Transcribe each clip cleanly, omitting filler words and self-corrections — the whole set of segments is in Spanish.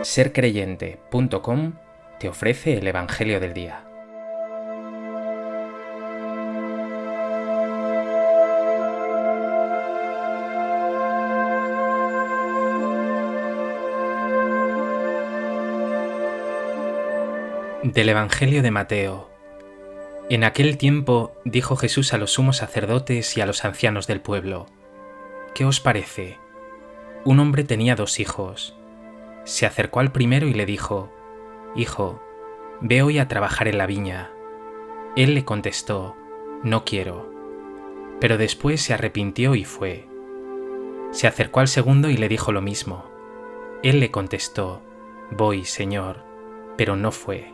Sercreyente.com te ofrece el Evangelio del Día. Del Evangelio de Mateo. En aquel tiempo dijo Jesús a los sumos sacerdotes y a los ancianos del pueblo: ¿Qué os parece? Un hombre tenía 2 hijos. Se acercó al primero y le dijo: Hijo, ve hoy a trabajar en la viña. Él le contestó: No quiero. Pero después se arrepintió y fue. Se acercó al segundo y le dijo lo mismo. Él le contestó: Voy, Señor, pero no fue.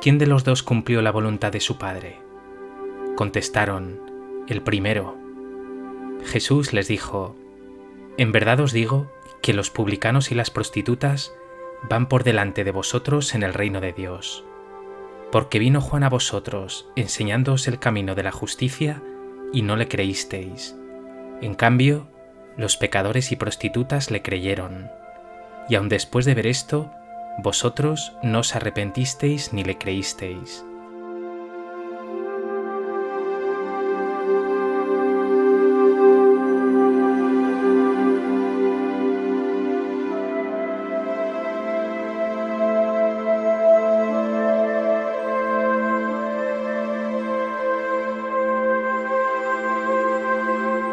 ¿Quién de los 2 cumplió la voluntad de su padre? Contestaron: El primero. Jesús les dijo: En verdad os digo que los publicanos y las prostitutas van por delante de vosotros en el reino de Dios. Porque vino Juan a vosotros enseñándoos el camino de la justicia y no le creísteis. En cambio, los pecadores y prostitutas le creyeron. Y aun después de ver esto, vosotros no os arrepentisteis ni le creísteis.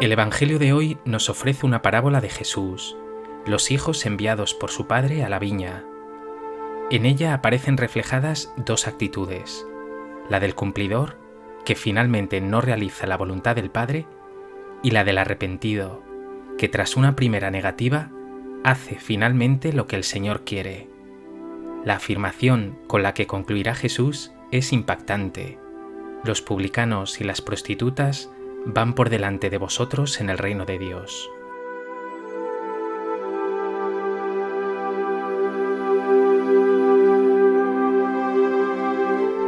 El Evangelio de hoy nos ofrece una parábola de Jesús, los hijos enviados por su padre a la viña. En ella aparecen reflejadas 2 actitudes: la del cumplidor, que finalmente no realiza la voluntad del Padre, y la del arrepentido, que tras una primera negativa, hace finalmente lo que el Señor quiere. La afirmación con la que concluirá Jesús es impactante: los publicanos y las prostitutas van por delante de vosotros en el reino de Dios.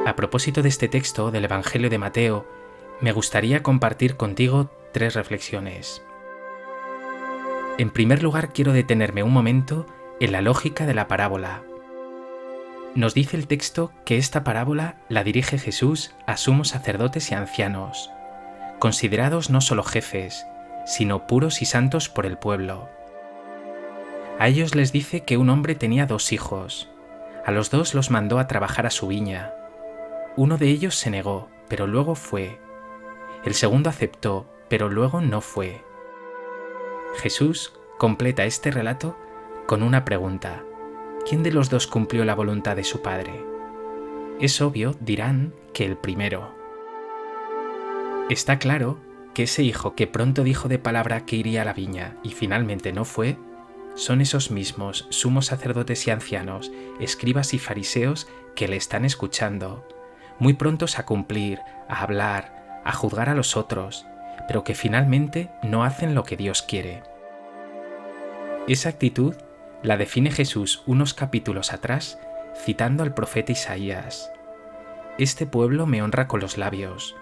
A propósito de este texto del Evangelio de Mateo, me gustaría compartir contigo 3 reflexiones. En primer lugar, quiero detenerme un momento en la lógica de la parábola. Nos dice el texto que esta parábola la dirige Jesús a sumos sacerdotes y ancianos, considerados no solo jefes, sino puros y santos por el pueblo. A ellos les dice que un hombre tenía 2 hijos. A los 2 los mandó a trabajar a su viña. Uno de ellos se negó, pero luego fue. El segundo aceptó, pero luego no fue. Jesús completa este relato con una pregunta: ¿quién de los 2 cumplió la voluntad de su padre? Es obvio, dirán, que el primero. Está claro que ese hijo que pronto dijo de palabra que iría a la viña y finalmente no fue, son esos mismos sumos sacerdotes y ancianos, escribas y fariseos que le están escuchando, muy prontos a cumplir, a hablar, a juzgar a los otros, pero que finalmente no hacen lo que Dios quiere. Esa actitud la define Jesús unos capítulos atrás, citando al profeta Isaías: Este pueblo me honra con los labios,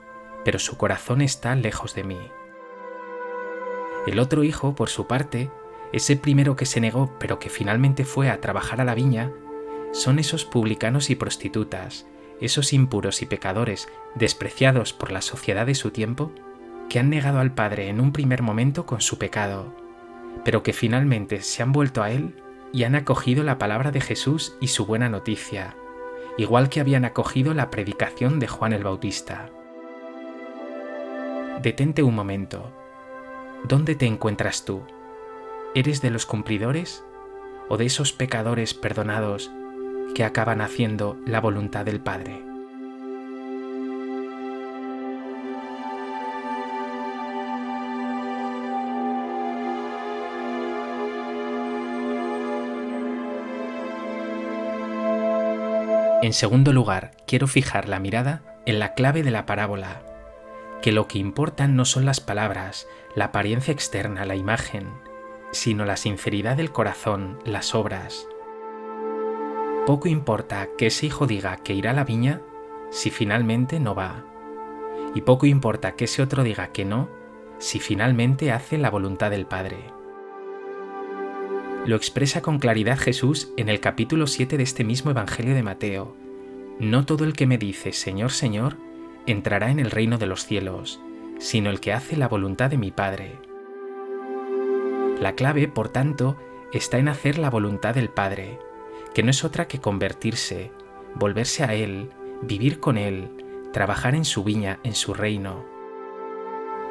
pero su corazón está lejos de mí. El otro hijo, por su parte, ese primero que se negó pero que finalmente fue a trabajar a la viña, son esos publicanos y prostitutas, esos impuros y pecadores despreciados por la sociedad de su tiempo, que han negado al Padre en un primer momento con su pecado, pero que finalmente se han vuelto a Él y han acogido la palabra de Jesús y su buena noticia, igual que habían acogido la predicación de Juan el Bautista. Detente un momento. ¿Dónde te encuentras tú? ¿Eres de los cumplidores o de esos pecadores perdonados que acaban haciendo la voluntad del Padre? En segundo lugar, quiero fijar la mirada en la clave de la parábola: que lo que importan no son las palabras, la apariencia externa, la imagen, sino la sinceridad del corazón, las obras. Poco importa que ese hijo diga que irá a la viña si finalmente no va. Y poco importa que ese otro diga que no si finalmente hace la voluntad del Padre. Lo expresa con claridad Jesús en el capítulo 7 de este mismo Evangelio de Mateo. No todo el que me dice Señor, Señor, entrará en el reino de los cielos, sino el que hace la voluntad de mi Padre. La clave, por tanto, está en hacer la voluntad del Padre, que no es otra que convertirse, volverse a Él, vivir con Él, trabajar en su viña, en su reino.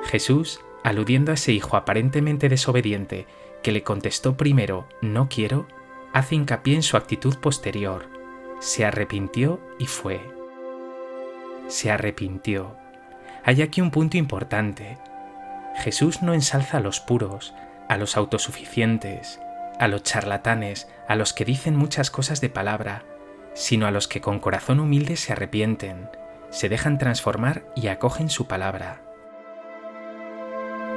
Jesús, aludiendo a ese hijo aparentemente desobediente que le contestó primero no quiero, hace hincapié en su actitud posterior. Se arrepintió y fue. Se arrepintió. Hay aquí un punto importante. Jesús no ensalza a los puros, a los autosuficientes, a los charlatanes, a los que dicen muchas cosas de palabra, sino a los que con corazón humilde se arrepienten, se dejan transformar y acogen su palabra.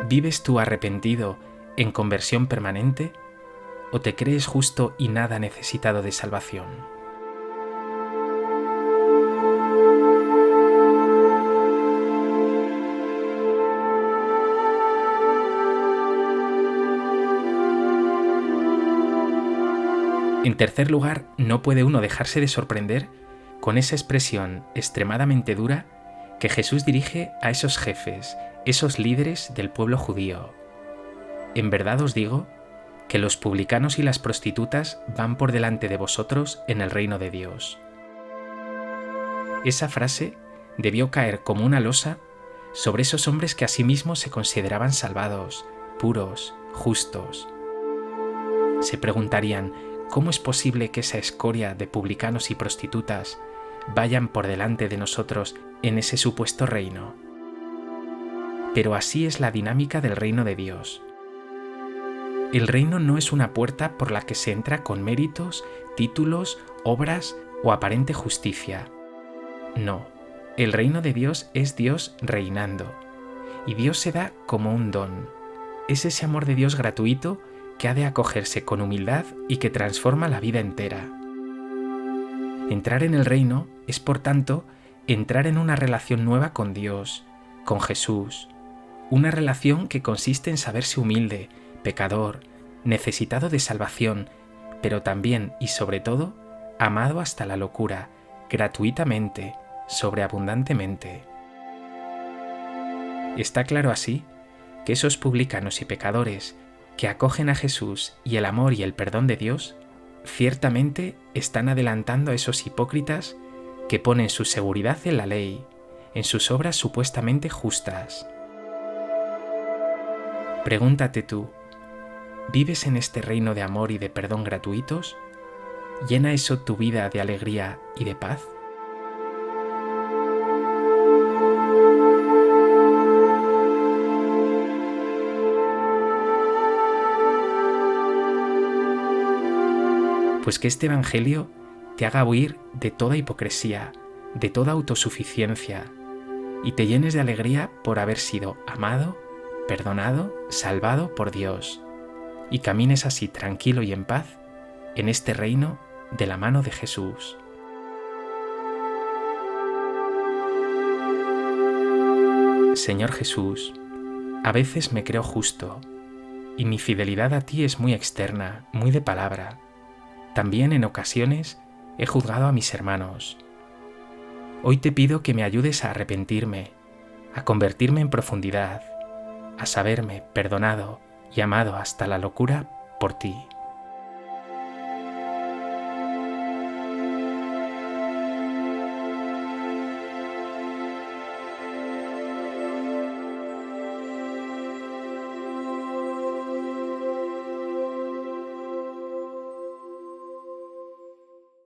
¿Vives tú arrepentido, en conversión permanente, o te crees justo y nada necesitado de salvación? En tercer lugar, no puede uno dejarse de sorprender con esa expresión extremadamente dura que Jesús dirige a esos jefes, esos líderes del pueblo judío. En verdad os digo que los publicanos y las prostitutas van por delante de vosotros en el reino de Dios. Esa frase debió caer como una losa sobre esos hombres que a sí mismos se consideraban salvados, puros, justos. Se preguntarían, ¿cómo es posible que esa escoria de publicanos y prostitutas vayan por delante de nosotros en ese supuesto reino? Pero así es la dinámica del reino de Dios. El reino no es una puerta por la que se entra con méritos, títulos, obras o aparente justicia. No, el reino de Dios es Dios reinando. Y Dios se da como un don. Es ese amor de Dios gratuito que ha de acogerse con humildad y que transforma la vida entera. Entrar en el reino es, por tanto, entrar en una relación nueva con Dios, con Jesús. Una relación que consiste en saberse humilde, pecador, necesitado de salvación, pero también y sobre todo, amado hasta la locura, gratuitamente, sobreabundantemente. Está claro así que esos publicanos y pecadores que acogen a Jesús y el amor y el perdón de Dios, ciertamente están adelantando a esos hipócritas que ponen su seguridad en la ley, en sus obras supuestamente justas. Pregúntate tú, ¿vives en este reino de amor y de perdón gratuitos? ¿Llena eso tu vida de alegría y de paz? Pues que este Evangelio te haga huir de toda hipocresía, de toda autosuficiencia, y te llenes de alegría por haber sido amado, perdonado, salvado por Dios, y camines así tranquilo y en paz en este reino de la mano de Jesús. Señor Jesús, a veces me creo justo, y mi fidelidad a ti es muy externa, muy de palabra. También en ocasiones he juzgado a mis hermanos. Hoy te pido que me ayudes a arrepentirme, a convertirme en profundidad, a saberme perdonado y amado hasta la locura por ti.